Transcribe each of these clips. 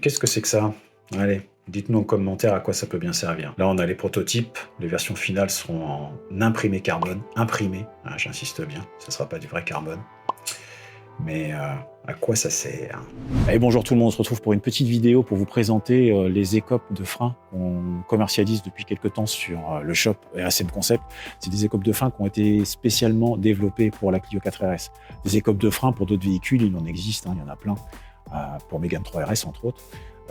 qu'est-ce que c'est que ça? Allez, dites-nous en commentaire à quoi ça peut bien servir. Là, on a les prototypes. Les versions finales seront en imprimé carbone. Imprimé, hein, j'insiste bien. Ça ne sera pas du vrai carbone. Mais à quoi ça sert? Allez, bonjour tout le monde, on se retrouve pour une petite vidéo pour vous présenter les écopes de frein qu'on commercialise depuis quelques temps sur le shop RSM Concept. C'est des écopes de frein qui ont été spécialement développées pour la Clio 4 RS. Des écopes de frein pour d'autres véhicules, il en existe, hein, il y en a plein, pour Mégane 3 RS entre autres.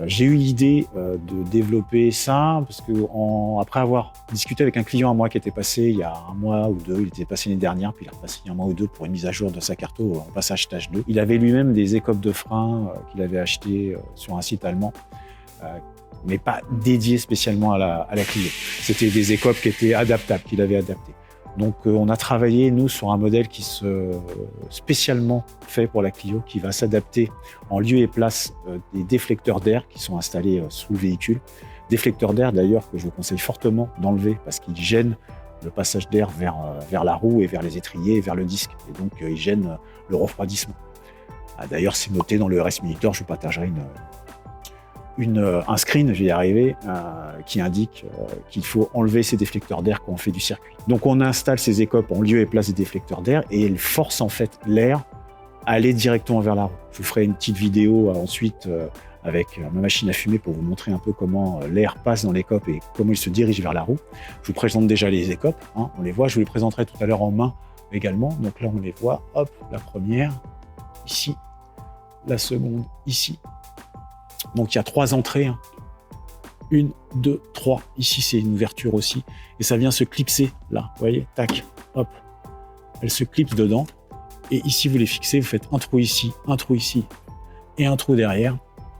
J'ai eu l'idée de développer ça parce que après avoir discuté avec un client à moi qui était passé il y a un mois ou deux, il était passé l'année dernière, puis il est repassé il y a un mois ou deux pour une mise à jour de sa carto en passage tâche 2. Il avait lui-même des écopes de frein qu'il avait achetées sur un site allemand, mais pas dédiées spécialement à la Clio. C'était des écopes qui étaient adaptables, qu'il avait adaptées. Donc on a travaillé, nous, sur un modèle qui se spécialement fait pour la Clio, qui va s'adapter en lieu et place des déflecteurs d'air qui sont installés sous le véhicule. Déflecteurs d'air, d'ailleurs, que je vous conseille fortement d'enlever parce qu'ils gênent le passage d'air vers la roue et vers les étriers et vers le disque. Et donc, ils gênent le refroidissement. D'ailleurs, c'est noté dans le RS Monitor, je vous partagerai un screen, je vais y arriver, qui indique qu'il faut enlever ces déflecteurs d'air quand on fait du circuit. Donc on installe ces écopes en lieu et place des déflecteurs d'air et elles forcent en fait l'air à aller directement vers la roue. Je vous ferai une petite vidéo ensuite avec ma machine à fumer pour vous montrer un peu comment l'air passe dans l'écope et comment il se dirige vers la roue. Je vous présente déjà les écopes, hein, on les voit, je vous les présenterai tout à l'heure en main également. Donc là on les voit, hop, la première ici, la seconde ici. Donc il y a 3 entrées, hein. 1, 2, 3. Ici c'est une ouverture aussi. Et ça vient se clipser là, vous voyez, tac, hop. Elle se clipse dedans. Et ici vous les fixez, vous faites un trou ici et un trou derrière.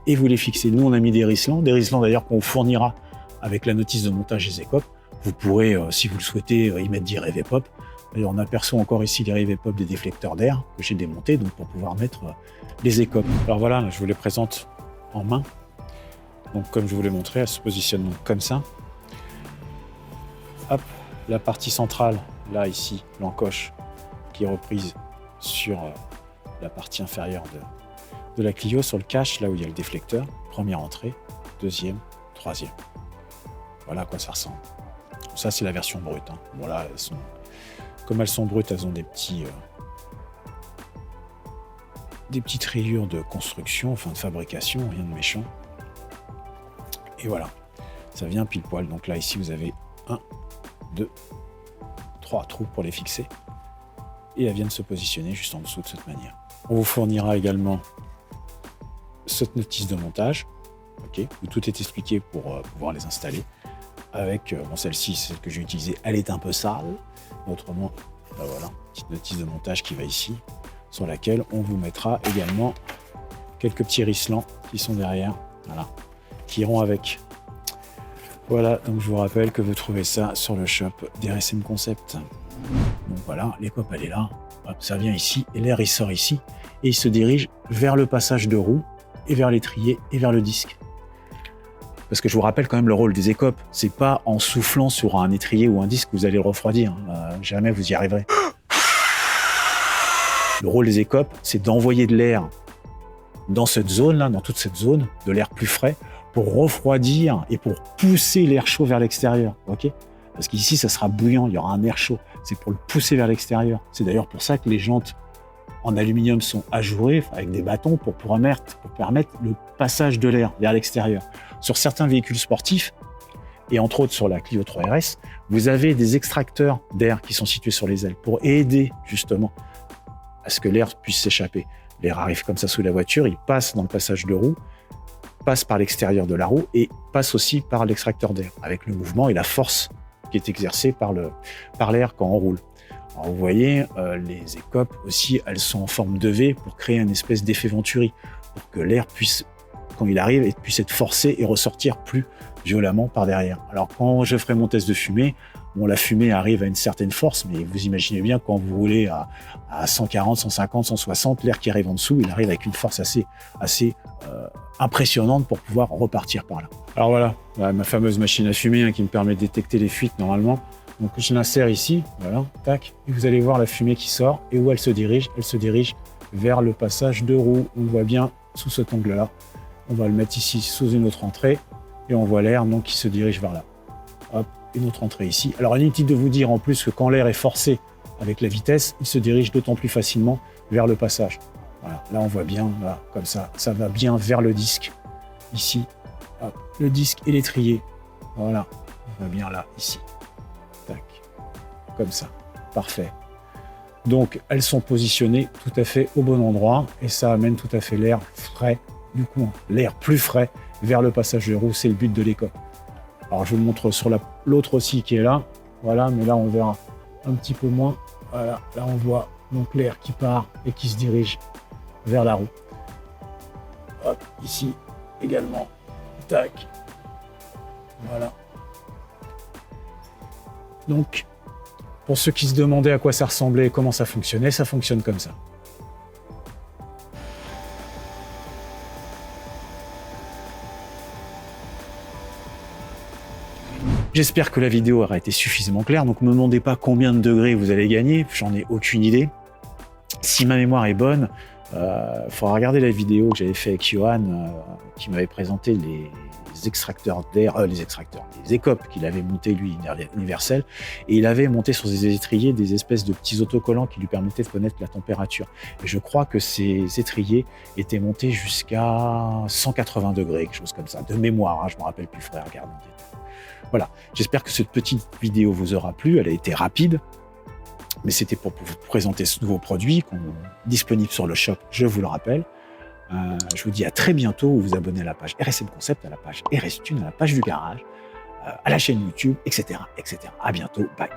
Et vous les fixez. Nous on a mis des ricelants d'ailleurs qu'on vous fournira avec la notice de montage des écopes. Vous pourrez, si vous le souhaitez, y mettre des Revepop. D'ailleurs on aperçoit encore ici les Revepop des déflecteurs d'air que j'ai démontés donc pour pouvoir mettre les écopes. Alors voilà, là, je vous les présente en main. Donc comme je vous l'ai montré, elle se positionne donc comme ça. Hop, la partie centrale, là ici, l'encoche qui est reprise sur la partie inférieure de la Clio, sur le cache, là où il y a le déflecteur. Première entrée, deuxième, troisième. Voilà à quoi ça ressemble. Ça c'est la version brute, hein. Bon là, comme elles sont brutes, elles ont des petites rayures de construction, enfin de fabrication, rien de méchant. Et voilà, ça vient pile poil. Donc là, ici, vous avez 1, 2, 3 trous pour les fixer. Et elles viennent se positionner juste en dessous de cette manière. On vous fournira également cette notice de montage, okay, où tout est expliqué pour pouvoir les installer. Avec, bon, celle-ci, celle que j'ai utilisée, elle est un peu sale. Autrement, ben voilà, petite notice de montage qui va ici, sur laquelle on vous mettra également quelques petits ricelants qui sont derrière, voilà, qui iront avec. Voilà, donc je vous rappelle que vous trouvez ça sur le shop d'RSM Concept. Donc voilà, l'écope elle est là, hop, ça vient ici, et l'air il sort ici, et il se dirige vers le passage de roue, et vers l'étrier, et vers le disque. Parce que je vous rappelle quand même le rôle des écopes, c'est pas en soufflant sur un étrier ou un disque que vous allez le refroidir, jamais vous y arriverez. Le rôle des écopes, c'est d'envoyer de l'air dans cette zone-là, dans toute cette zone, de l'air plus frais, pour refroidir et pour pousser l'air chaud vers l'extérieur. Okay, parce qu'ici, ça sera bouillant, il y aura un air chaud. C'est pour le pousser vers l'extérieur. C'est d'ailleurs pour ça que les jantes en aluminium sont ajourées avec des bâtons pour permettre le passage de l'air vers l'extérieur. Sur certains véhicules sportifs, et entre autres sur la Clio 3 RS, vous avez des extracteurs d'air qui sont situés sur les ailes pour aider justement à ce que l'air puisse s'échapper. L'air arrive comme ça sous la voiture, il passe dans le passage de roue, passe par l'extérieur de la roue et passe aussi par l'extracteur d'air, avec le mouvement et la force qui est exercée par l'air quand on roule. Alors vous voyez, les écopes aussi, elles sont en forme de V pour créer une espèce d'effet Venturi, pour que l'air puisse, quand il arrive, puisse être forcé et ressortir plus violemment par derrière. Alors quand je ferai mon test de fumée, bon, la fumée arrive à une certaine force, mais vous imaginez bien quand vous roulez à 140, 150, 160, l'air qui arrive en dessous, il arrive avec une force assez impressionnante pour pouvoir repartir par là. Alors voilà, ma fameuse machine à fumer, hein, qui me permet de détecter les fuites normalement. Donc je l'insère ici, voilà, tac, et vous allez voir la fumée qui sort et où elle se dirige vers le passage de roue. On voit bien sous cet angle-là On va le mettre ici sous une autre entrée et on voit l'air donc qui se dirige vers là. Hop, une autre entrée ici. Alors inutile de vous dire en plus que quand l'air est forcé avec la vitesse, il se dirige d'autant plus facilement vers le passage. Voilà, là on voit bien, là, comme ça va bien vers le disque, ici. Hop, le disque et l'étrier. Voilà, on voit bien là, ici. Tac, comme ça, parfait. Donc elles sont positionnées tout à fait au bon endroit et ça amène tout à fait l'air frais, du coup l'air plus frais vers le passage de roue, c'est le but de l'écope. Alors je vous le montre sur l'autre aussi qui est là, voilà, mais là on verra un petit peu moins. Voilà, là on voit donc l'air qui part et qui se dirige vers la roue. Hop, ici également, tac, voilà. Donc, pour ceux qui se demandaient à quoi ça ressemblait et comment ça fonctionnait, ça fonctionne comme ça. J'espère que la vidéo aura été suffisamment claire, donc ne me demandez pas combien de degrés vous allez gagner, j'en ai aucune idée. Si ma mémoire est bonne, il faudra regarder la vidéo que j'avais fait avec Johan, qui m'avait présenté les extracteurs d'air, les écopes qu'il avait monté lui, Universal, et il avait monté sur des étriers des espèces de petits autocollants qui lui permettaient de connaître la température. Et je crois que ces étriers étaient montés jusqu'à 180 degrés, quelque chose comme ça, de mémoire, hein, je ne me rappelle plus, il faudrait regarder. Voilà, j'espère que cette petite vidéo vous aura plu, elle a été rapide, mais c'était pour vous présenter ce nouveau produit disponible sur le shop, je vous le rappelle. Je vous dis à très bientôt, vous vous abonnez à la page RSM Concept, à la page RS Tune, à la page du garage, à la chaîne YouTube, etc., etc. À bientôt, bye.